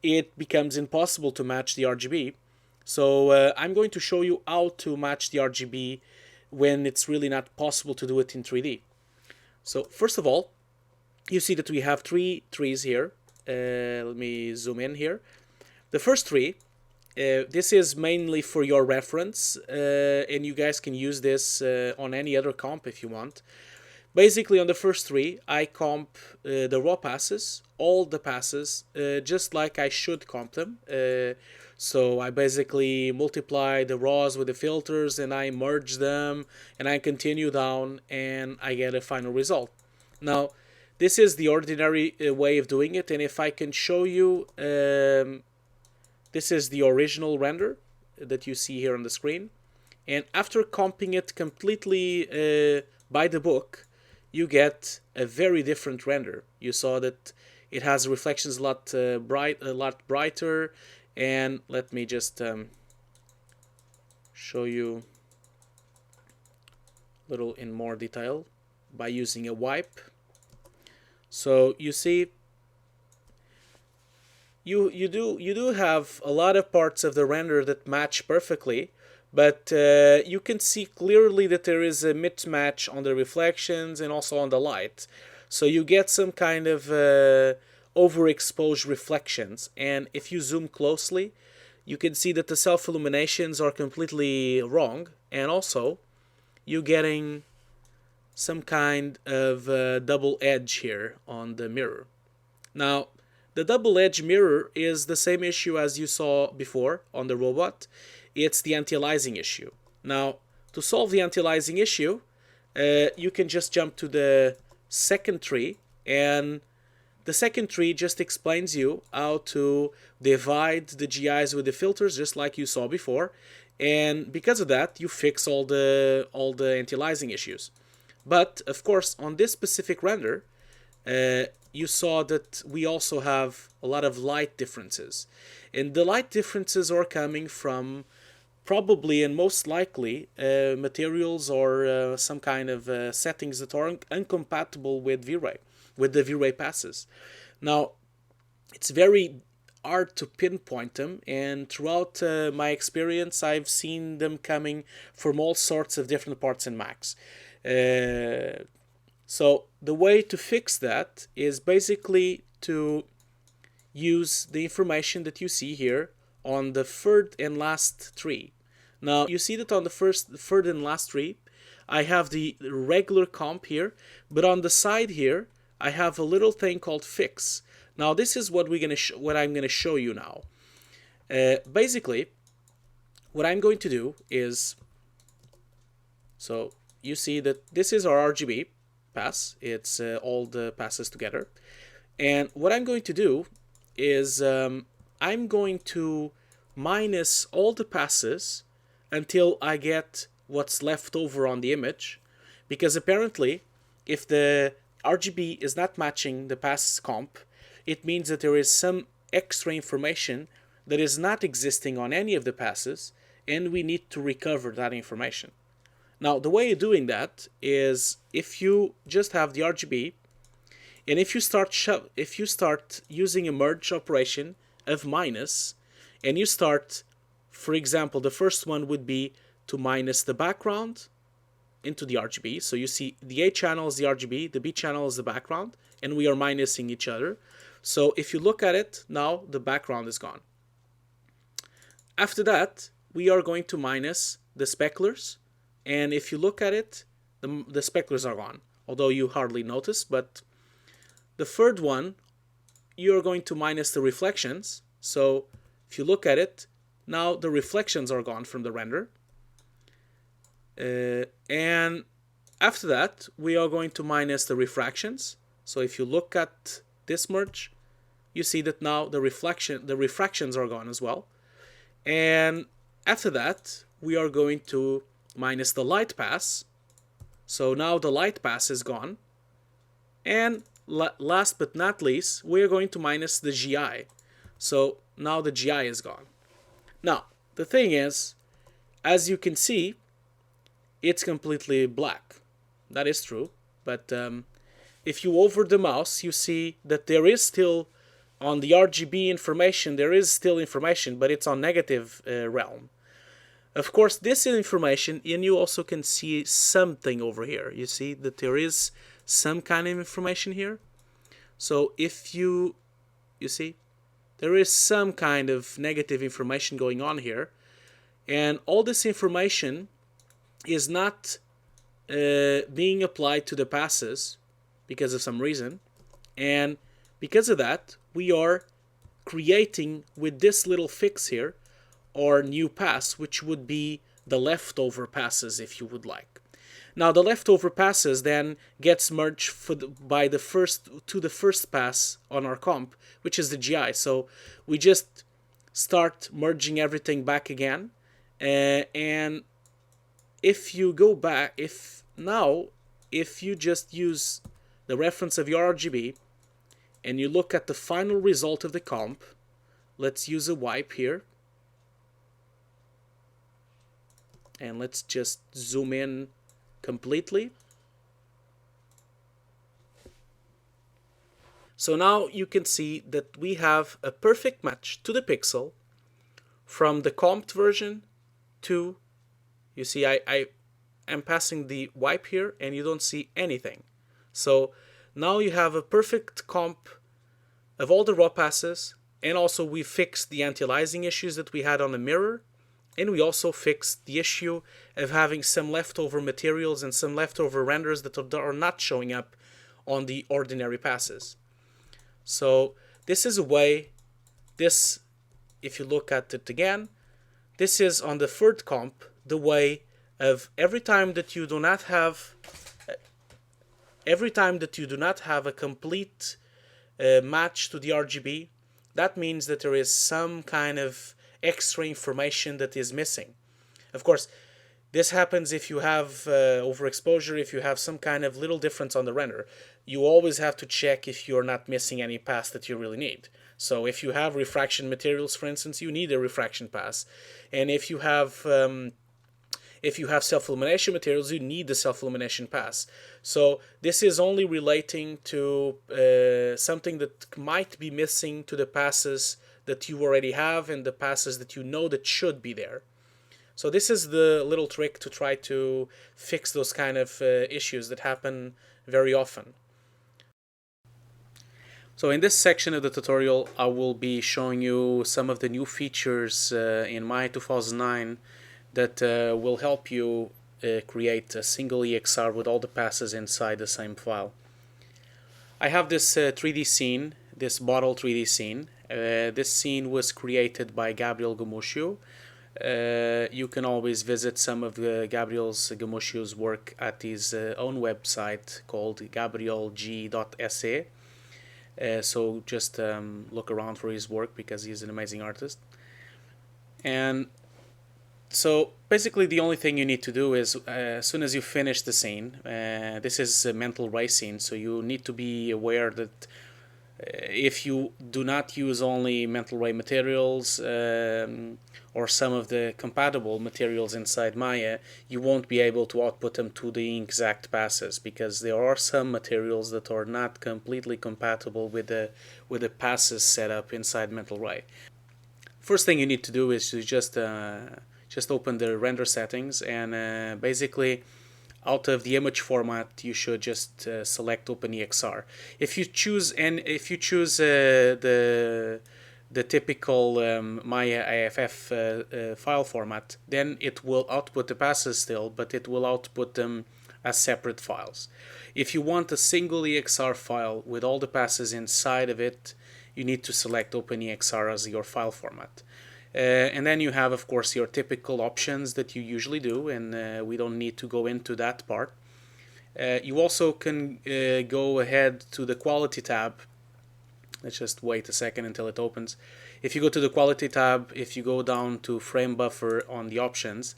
it becomes impossible to match the RGB. So I'm going to show you how to match the RGB when it's really not possible to do it in 3D. So first of all, you see that we have 3 trees here. Let me zoom in here. The first tree, this is mainly for your reference, and you guys can use this on any other comp if you want. Basically, on the first tree, I comp the raw passes, all the passes, just like I should comp them. So I basically multiply the raws with the filters, and I merge them, and I continue down, and I get a final result. Now, this is the ordinary way of doing it, and if I can show you, this is the original render that you see here on the screen. And after comping it completely by the book, you get a very different render. You saw that it has reflections a lot brighter. And let me just show you a little in more detail by using a wipe. So you see, you do have a lot of parts of the render that match perfectly, But you can see clearly that there is a mismatch on the reflections and also on the light. So you get some kind of overexposed reflections. And if you zoom closely, you can see that the self-illuminations are completely wrong. And also, you're getting some kind of double edge here on the mirror. Now, the double edge mirror is the same issue as you saw before on the robot. It's the anti-aliasing issue. Now, to solve the anti-aliasing issue, you can just jump to the second tree, and the second tree just explains you how to divide the GIs with the filters, just like you saw before. And because of that, you fix all the anti-aliasing issues. But of course, on this specific render, you saw that we also have a lot of light differences. And the light differences are coming from probably and most likely materials or some kind of settings that are incompatible with Vray, with the Vray passes. Now, it's very hard to pinpoint them, and throughout my experience, I've seen them coming from all sorts of different parts in Max. So the way to fix that is basically to use the information that you see here on the third and last tree. Now you see that on the third and last tree, I have the regular comp here, but on the side here, I have a little thing called fix. Now this is what I'm gonna show you now. Basically, what I'm going to do is, so you see that this is our RGB pass. It's all the passes together. And what I'm going to do is I'm going to minus all the passes until I get what's left over on the image. Because apparently, if the RGB is not matching the pass comp, it means that there is some extra information that is not existing on any of the passes, and we need to recover that information. Now, the way of doing that is if you just have the RGB, and if you start using a merge operation of minus, and you start, for example, the first one would be to minus the background into the RGB. So you see the A channel is the RGB, the B channel is the background, and we are minusing each other. So if you look at it, now the background is gone. After that, we are going to minus the speculars. And if you look at it, the speculars are gone, although you hardly notice. But the third one, you're going to minus the reflections. So if you look at it, now the reflections are gone from the render. And after that, we are going to minus the refractions. So if you look at this merge, you see that now the refractions are gone as well. And after that, we are going to minus the light pass. So now the light pass is gone. And last but not least, we are going to minus the GI. So now the GI is gone. Now, the thing is, as you can see, it's completely black. That is true. But if you hover the mouse, you see that there is still, on the RGB information, there is still information, but it's on negative realm. Of course, this information, and you also can see something over here. You see that there is some kind of information here. So if you see, there is some kind of negative information going on here. And all this information is not being applied to the passes because of some reason. And because of that, we are creating with this little fix here our new pass, which would be the leftover passes, if you would like. Now the leftover passes then gets merged to the first pass on our comp, which is the GI. So we just start merging everything back again. And if you go back, if you just use the reference of your RGB and you look at the final result of the comp, let's use a wipe here. And let's just zoom in completely. So now you can see that we have a perfect match to the pixel from the comped version to You see, I am passing the wipe here and you don't see anything. So now you have a perfect comp of all the raw passes, and also we fixed the anti-aliasing issues that we had on the mirror, and we also fixed the issue of having some leftover materials and some leftover renders that are not showing up on the ordinary passes. So this is a way, if you look at it again, this is on the third comp, the way of every time that you do not have a complete match to the RGB, that means that there is some kind of extra information that is missing. Of course, this happens if you have overexposure, if you have some kind of little difference on the render. You always have to check if you're not missing any pass that you really need. So if you have refraction materials, for instance, you need a refraction pass. And if you have self-illumination materials, you need the self-illumination pass. So this is only relating to something that might be missing to the passes that you already have and the passes that you know that should be there. So this is the little trick to try to fix those kind of issues that happen very often. So in this section of the tutorial, I will be showing you some of the new features in Maya 2009 that will help you create a single EXR with all the passes inside the same file. I have this 3D scene, this bottle 3D scene. This scene was created by Gabriel Gamuscio. You can always visit some of Gabriel's work at his own website called gabrielg.se. So just look around for his work because he's an amazing artist. And so basically the only thing you need to do is as soon as you finish the scene, this is a mental ray scene, so you need to be aware that if you do not use only mental ray materials or some of the compatible materials inside Maya, you won't be able to output them to the exact passes because there are some materials that are not completely compatible with the passes set up inside mental ray. First thing you need to do is to just open the render settings, and basically out of the image format you should just select OpenEXR. If you choose the typical Maya AFF file format, then it will output the passes still, but it will output them as separate files. If you want a single EXR file with all the passes inside of it, you need to select OpenEXR as your file format. And then you have, of course, your typical options that you usually do, and we don't need to go into that part. You also can go ahead to the Quality tab. Let's just wait a second until it opens. If you go to the Quality tab, if you go down to Frame Buffer on the options,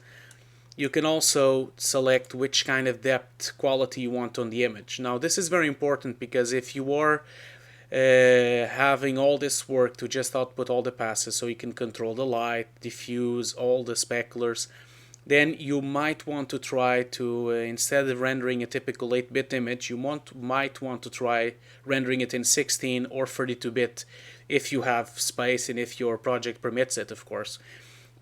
you can also select which kind of depth quality you want on the image. Now, this is very important because if you are having all this work to just output all the passes so you can control the light, diffuse, all the speculars, then you might want to try to, instead of rendering a typical 8-bit image, you might want to try rendering it in 16 or 32-bit if you have space and if your project permits it, of course.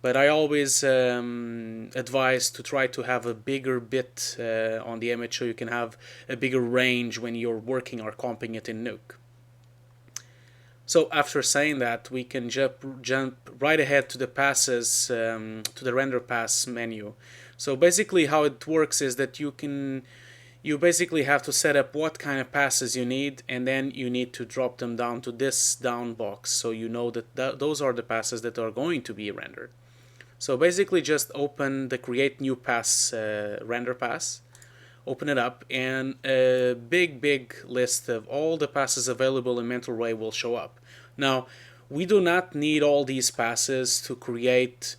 But I always advise to try to have a bigger bit on the image so you can have a bigger range when you're working or comping it in Nuke. So after saying that, we can jump right ahead to the passes, to the render pass menu. So basically how it works is that you basically have to set up what kind of passes you need, and then you need to drop them down to this down box so you know that those are the passes that are going to be rendered. So basically just open the Create New Pass render pass. Open it up, and a big list of all the passes available in Mental Ray will show up. Now, we do not need all these passes to create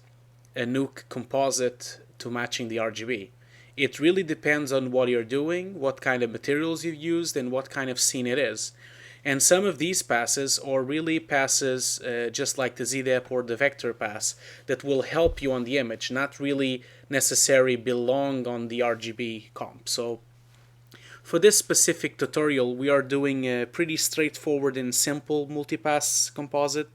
a Nuke composite to matching the RGB. It really depends on what you're doing, what kind of materials you've used, and what kind of scene it is. And some of these passes are really passes just like the ZDEP or the vector pass that will help you on the image, not really necessarily belong on the RGB comp. So for this specific tutorial, we are doing a pretty straightforward and simple multipass composite.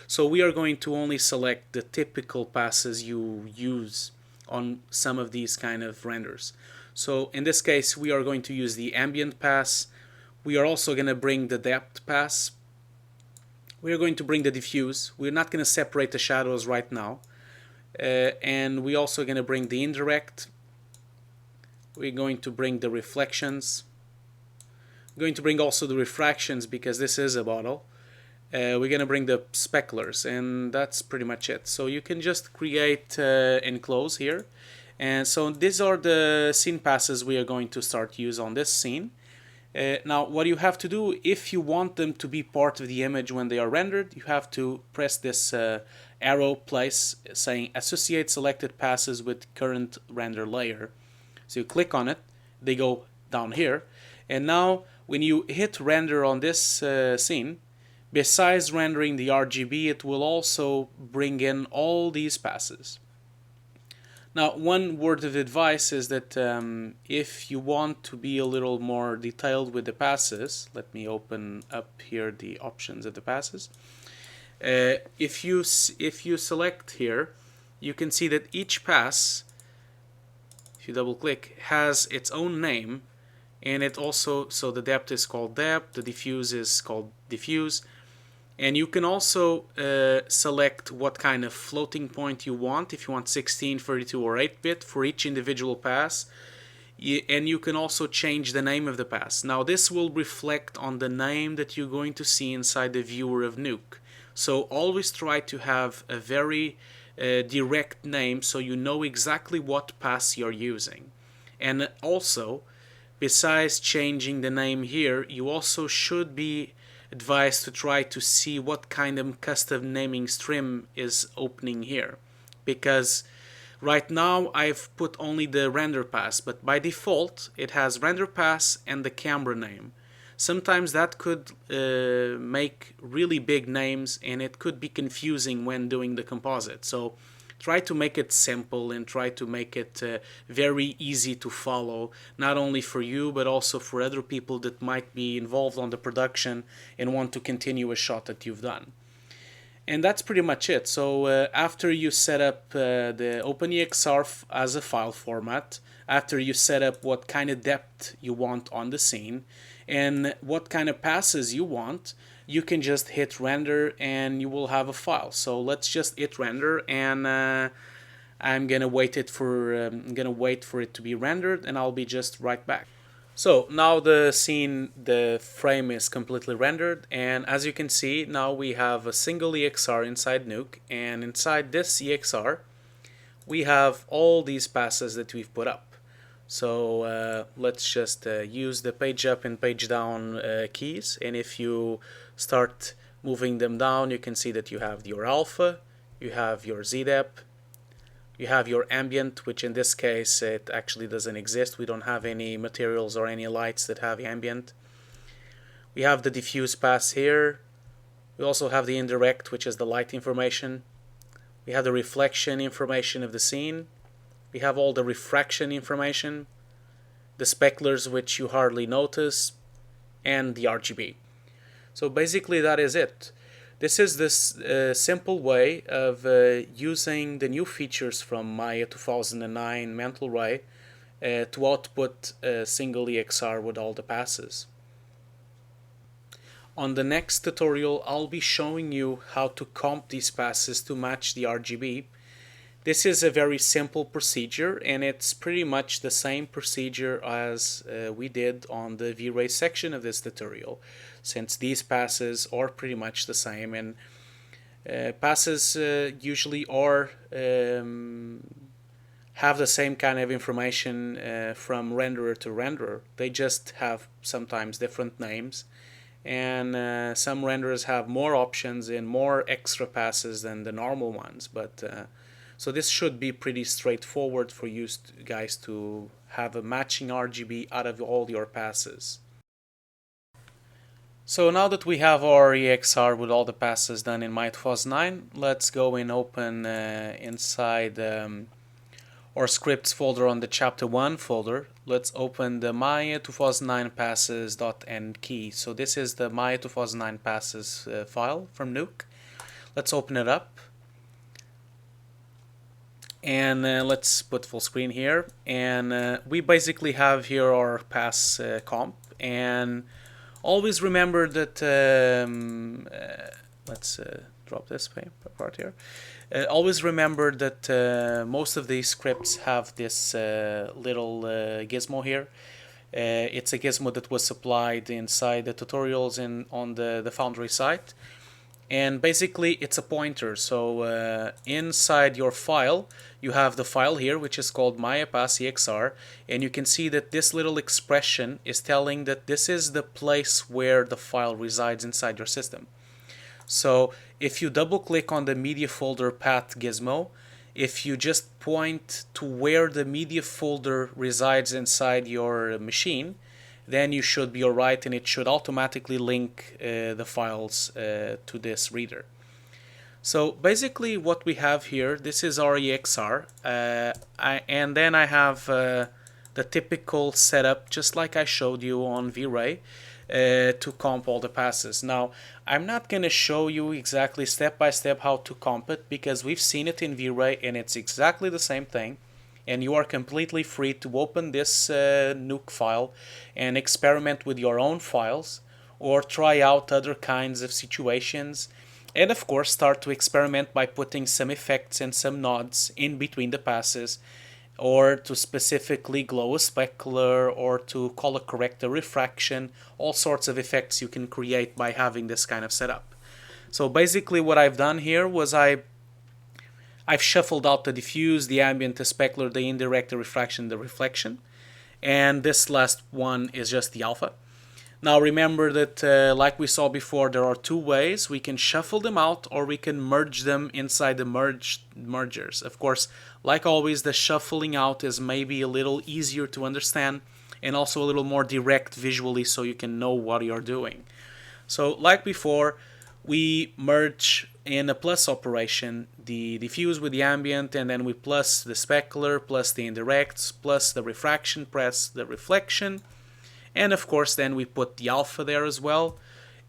So we are going to only select the typical passes you use on some of these kind of renders. So in this case, we are going to use the ambient pass. We are also going to bring the depth pass. We are going to bring the diffuse. We're not going to separate the shadows right now. And we're also going to bring the indirect. We're going to bring the reflections. We're going to bring also the refractions because this is a bottle. We're going to bring the speculars, and that's pretty much it. So you can just create and close here. And so these are the scene passes we are going to start use on this scene. Now what you have to do, if you want them to be part of the image when they are rendered, you have to press this arrow place saying associate selected passes with current render layer. So you click on it, they go down here, and now when you hit render on this scene, besides rendering the RGB, it will also bring in all these passes. Now, one word of advice is that if you want to be a little more detailed with the passes, let me open up here the options of the passes. If you select here, you can see that each pass, if you double click, has its own name, and it also, so the depth is called depth, the diffuse is called diffuse, and you can also select what kind of floating point you want, if you want 16, 32 or 8-bit for each individual pass, and you can also change the name of the pass. Now this will reflect on the name that you're going to see inside the viewer of Nuke. So always try to have a very direct name so you know exactly what pass you're using. And also, besides changing the name here, you also should be advised to try to see what kind of custom naming stream is opening here, because right now I've put only the render pass, but by default it has render pass and the camera name. Sometimes that could make really big names, and it could be confusing when doing the composite. So try to make it simple and try to make it very easy to follow, not only for you but also for other people that might be involved on the production and want to continue a shot that you've done. And that's pretty much it. So after you set up the OpenEXR as a file format, after you set up what kind of depth you want on the scene and what kind of passes you want, you can just hit render and you will have a file. So let's just hit render, and I'm gonna wait for it to be rendered, and I'll be just right back. So now the scene, the frame is completely rendered, and as you can see, now we have a single EXR inside Nuke, and inside this EXR we have all these passes that we've put up. So let's just use the page up and page down keys, and if you start moving them down, you can see that you have your alpha, you have your ZDEP, you have your ambient, which in this case it actually doesn't exist. We don't have any materials or any lights that have ambient. We have the diffuse pass here. We also have the indirect, which is the light information. We have the reflection information of the scene. We have all the refraction information, the speculars, which you hardly notice, and the RGB. So basically that is it. This is this simple way of using the new features from Maya 2009 Mental Ray to output a single EXR with all the passes. On the next tutorial, I'll be showing you how to comp these passes to match the RGB. This is a very simple procedure, and it's pretty much the same procedure as we did on the Vray section of this tutorial, since these passes are pretty much the same, and passes usually are have the same kind of information from renderer to renderer. They just have sometimes different names, and some renderers have more options and more extra passes than the normal ones, but so this should be pretty straightforward for you guys to have a matching RGB out of all your passes. So now that we have our EXR with all the passes done in Maya 2009, let's go and open inside our scripts folder on the chapter 1 folder. Let's open the Maya 2009 passes.env. So this is the Maya 2009 passes file from Nuke. Let's open it up. And let's put full screen here. And we basically have here our pass comp. And always remember that, let's drop this part here. Always remember that most of these scripts have this little gizmo here. It's a gizmo that was supplied inside the tutorials and on the Foundry site. And basically it's a pointer. So inside your file you have the file here, which is called myapassexr, and you can see that this little expression is telling that this is the place where the file resides inside your system. So if you double click on the media folder path gizmo, if you just point to where the media folder resides inside your machine, then you should be alright, and it should automatically link the files to this reader. So basically what we have here, this is REXR, and then I have the typical setup, just like I showed you on Vray, to comp all the passes. Now, I'm not going to show you exactly step by step how to comp it, because we've seen it in Vray and it's exactly the same thing. And you are completely free to open this Nuke file and experiment with your own files, or try out other kinds of situations, and of course start to experiment by putting some effects and some nods in between the passes, or to specifically glow a specular, or to color correct a refraction. All sorts of effects you can create by having this kind of setup. So basically what I've done here was I've shuffled out the diffuse, the ambient, the specular, the indirect, the refraction, the reflection. And this last one is just the alpha. Now remember that like we saw before, there are two ways. We can shuffle them out, or we can merge them inside the mergers. Of course, like always, the shuffling out is maybe a little easier to understand, and also a little more direct visually, so you can know what you're doing. So like before, we merge in a plus operation the diffuse with the ambient, and then we plus the specular, plus the indirects, plus the refraction, plus the reflection, and of course then we put the alpha there as well.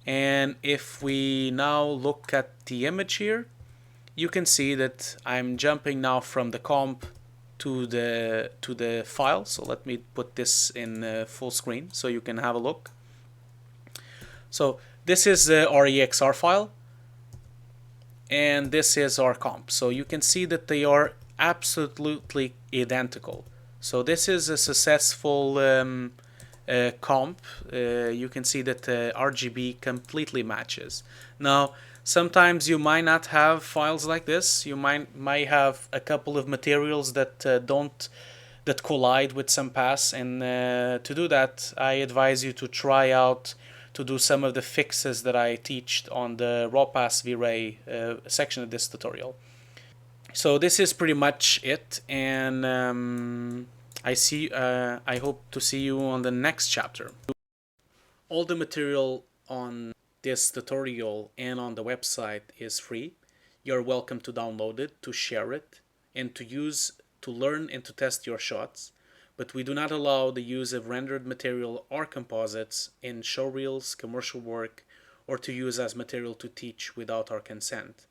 And if we now look at the image here, you can see that I'm jumping now from the comp to the file. So let me put this in full screen so you can have a look. So this is the REXR file, and this is our comp. So you can see that they are absolutely identical. So this is a successful comp. You can see that RGB completely matches. Now, sometimes you might not have files like this. You might have a couple of materials that that collide with some pass, and to do that, I advise you to try out to do some of the fixes that I teach on the raw pass Vray section of this tutorial. So this is pretty much it, and I hope to see you on the next chapter. All the material on this tutorial and on the website is free. You're welcome to download it, to share it, and to use to learn and to test your shots. But we do not allow the use of rendered material or composites in showreels, commercial work, or to use as material to teach without our consent.